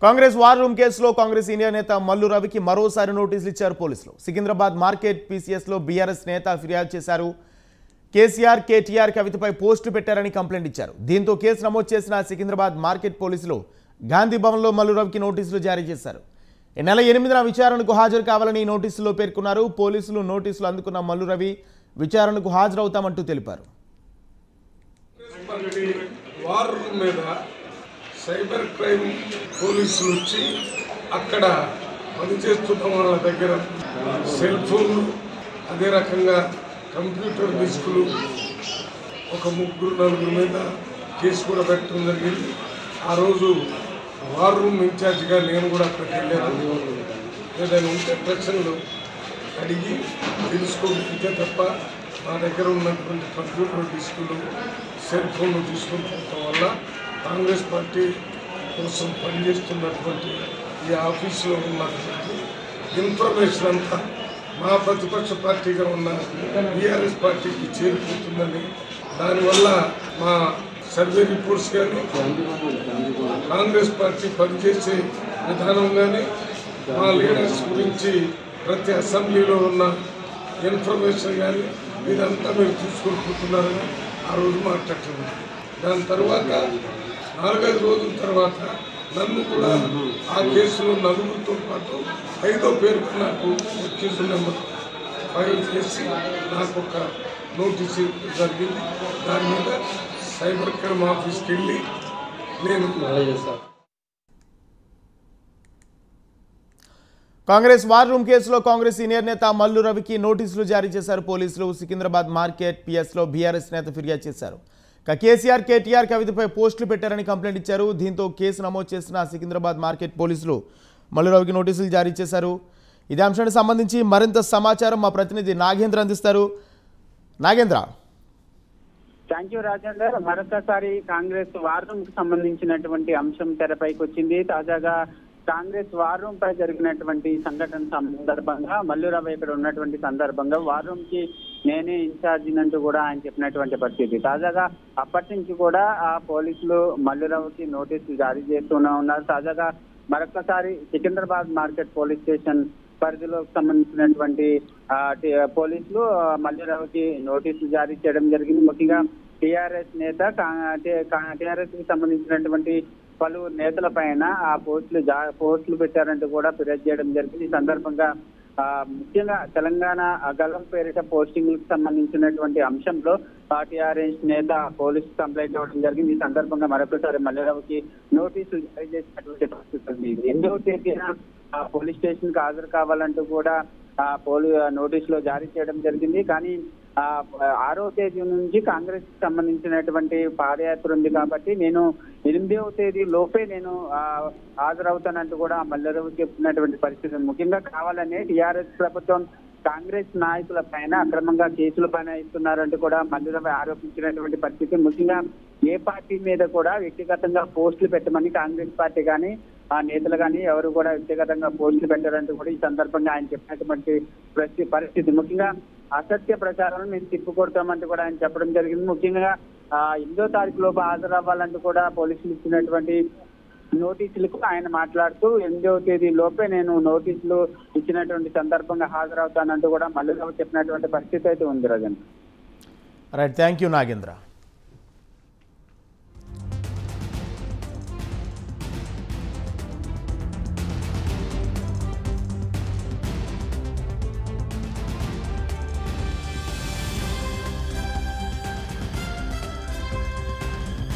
Congress war room కేసులో Congress senior నేత మల్లు రవికి మరోసారి నోటీసులు ఇచ్చారు పోలీసులు. సికింద్రాబాద్ మార్కెట్ పీసీఎస్లో బీఆర్ఎస్ నేత ఫిర్యాదు చేశారు. కేసీఆర్ కేటీఆర్ కవితపై పోస్టు పెట్టారని కంప్లైంట్ ఇచ్చారు. దీంతో కేసు నమోదు చేసిన సికింద్రాబాద్ మార్కెట్ పోలీసులు గాంధీ భవన్లో మల్లు రవికి నోటీసులు జారీ చేశారు. ఈ నెల 8న విచారణకు హాజరు కావాలని నోటీసులో పేర్కొన్నారు. పోలీసులు నోటీసులు అందుకున్న మల్లు రవి విచారణకు హాజరవుతామంటూ తెలిపారు. సైబర్ క్రైమ్ పోలీసులు వచ్చి అక్కడ పనిచేస్తున్న వాళ్ళ దగ్గర సెల్ ఫోన్లు, అదే రకంగా కంప్యూటర్ డిస్కులు, ఒక 3-4 మీద కేసు కూడా పెట్టడం జరిగింది. ఆ రోజు వార్ రూమ్ ఇన్ఛార్జిగా నేను కూడా అక్కడికి వెళ్ళాను. ఏదైనా ఉంటే ప్రశ్నలు అడిగి తెలుసుకోగలిగితే తప్ప నా దగ్గర ఉన్నటువంటి కంప్యూటర్ డిస్కులు, సెల్ ఫోన్లు తీసుకుని పోవటం వల్ల కాంగ్రెస్ పార్టీ కోసం పనిచేస్తున్నటువంటి ఈ ఆఫీసులో ఉన్నటువంటి ఇన్ఫర్మేషన్ అంతా మా ప్రతిపక్ష పార్టీగా ఉన్న బీఆర్ఎస్ పార్టీకి చేరిపోతుందని, దానివల్ల మా సర్వే రిపోర్ట్స్ కానీ కాంగ్రెస్ పార్టీ పనిచేసే విధానం కానీ మా లీడర్స్ గురించి ప్రతి అసెంబ్లీలో ఉన్న ఇన్ఫర్మేషన్ కానీ ఇదంతా మీరు తీసుకొని పోతున్నారని ఆ రోజు మాట్లాడుతున్నారు. దాని తర్వాత 4-5 రోజుల తర్వాత నన్ను కూడా ఆ కేసులో నలుగురితో పాటు 5వ పేరుకు నాకు కేసు నెంబర్ ఫైల్ చేసి నాకు ఒక నోటీసు జరిగింది. దాని మీద సైబర్ క్రైమ్ ఆఫీస్కి వెళ్ళి నేను చేశాను. కాంగ్రెస్ వార్ రూమ్ కేసులో కాంగ్రెస్ సీనియర్ నేత మల్లు రవికి నోటీసులు జారీ చేశారు పోలీసులు. సికింద్రాబాద్ మార్కెట్ పిఎస్లో బీఆర్ఎస్ నేత ఫిర్యాదు చేశారు. కేసీఆర్ కేటీఆర్ కవితపై పోస్టులు పెట్టారని కంప్లైంట్ ఇచ్చారు. దీంతో కేసు నమోదు చేసిన సికింద్రాబాద్ మార్కెట్ పోలీసులు మల్లు రవికి నోటీసులు జారీ చేశారు. ఇదే అంశానికి సంబంధించి మరింత సమాచారం మా ప్రతినిధి నాగేంద్ర అందిస్తారు. నాగేంద్ర. Thank you Rajender. మరొకసారి కాంగ్రెస్ వార్ రూమ్ కు సంబంధించినటువంటి అంశం తెరపైకి వచ్చింది. తాజాగా కాంగ్రెస్ వార్ రూమ్ పై జరిగినటువంటి సంఘటన సందర్భంగా మల్లు రవి ఇక్కడ ఉన్నటువంటి సందర్భంగా వార్ రూమ్ కి నేనే ఇన్ఛార్జి అంటూ కూడా ఆయన చెప్పినటువంటి పరిస్థితి. తాజాగా అప్పటి నుంచి కూడా ఆ పోలీసులు మల్లు రవికి నోటీసులు జారీ చేస్తూనే ఉన్నారు. తాజాగా మరొకసారి సికింద్రాబాద్ మార్కెట్ పోలీస్ స్టేషన్ పరిధిలోకి సంబంధించినటువంటి పోలీసులు మల్లు రవికి నోటీసులు జారీ చేయడం జరిగింది. ముఖ్యంగా టీఆర్ఎస్ నేత టీఆర్ఎస్ కి సంబంధించినటువంటి పలు నేతల పైన ఆ పోస్టులు పెట్టారంటూ కూడా ఫిర్యాదు చేయడం జరిగింది. ఈ సందర్భంగా ముఖ్యంగా తెలంగాణ గలం పేరిట పోస్టింగ్లకు సంబంధించినటువంటి అంశంలో టీఆర్ఎస్ నేత పోలీసు కంప్లైంట్ ఇవ్వడం జరిగింది. ఈ సందర్భంగా మరొకసారి మల్లురవికి నోటీసులు జారీ చేసినటువంటి పరిస్థితి ఉంది. 8వ తేదీన పోలీస్ స్టేషన్ కు హాజరు కావాలంటూ కూడా నోటీసులో జారీ చేయడం జరిగింది. కానీ 6వ తేదీ నుంచి కాంగ్రెస్ కి సంబంధించినటువంటి పాదయాత్ర ఉంది కాబట్టి నేను 8వ తేదీ లోపే నేను హాజరవుతానంటూ కూడా మల్లురవి చెప్తున్నటువంటి పరిస్థితి. ముఖ్యంగా కావాలనే టీఆర్ఎస్ ప్రభుత్వం కాంగ్రెస్ నాయకుల పైన అక్రమంగా కేసులు పైన ఇస్తున్నారంటూ కూడా మల్లురవి ఆరోపించినటువంటి పరిస్థితి. ముఖ్యంగా ఏ పార్టీ మీద కూడా వ్యక్తిగతంగా పోస్టులు పెట్టమని కాంగ్రెస్ పార్టీ కానీ ఆ నేతలు కానీ ఎవరు కూడా వ్యక్తిగతంగా పోస్టులు పెట్టారంటూ కూడా ఈ సందర్భంగా ఆయన చెప్పినటువంటి పరిస్థితి. ముఖ్యంగా అసత్య ప్రచారాలను మేము తిప్పికొడతామంటూ కూడా ఆయన చెప్పడం జరిగింది. ముఖ్యంగా 8వ తారీఖు లోపు హాజరవ్వాలంటూ కూడా పోలీసులు ఇచ్చినటువంటి నోటీసులకు ఆయన మాట్లాడుతూ 8వ తేదీ లోపే నేను నోటీసులు ఇచ్చినటువంటి సందర్భంగా హాజరవుతానంటూ కూడా మల్లు రవి చెప్పినటువంటి పరిస్థితి అయితే ఉంది. Rajan. Right, thank you Nagendra.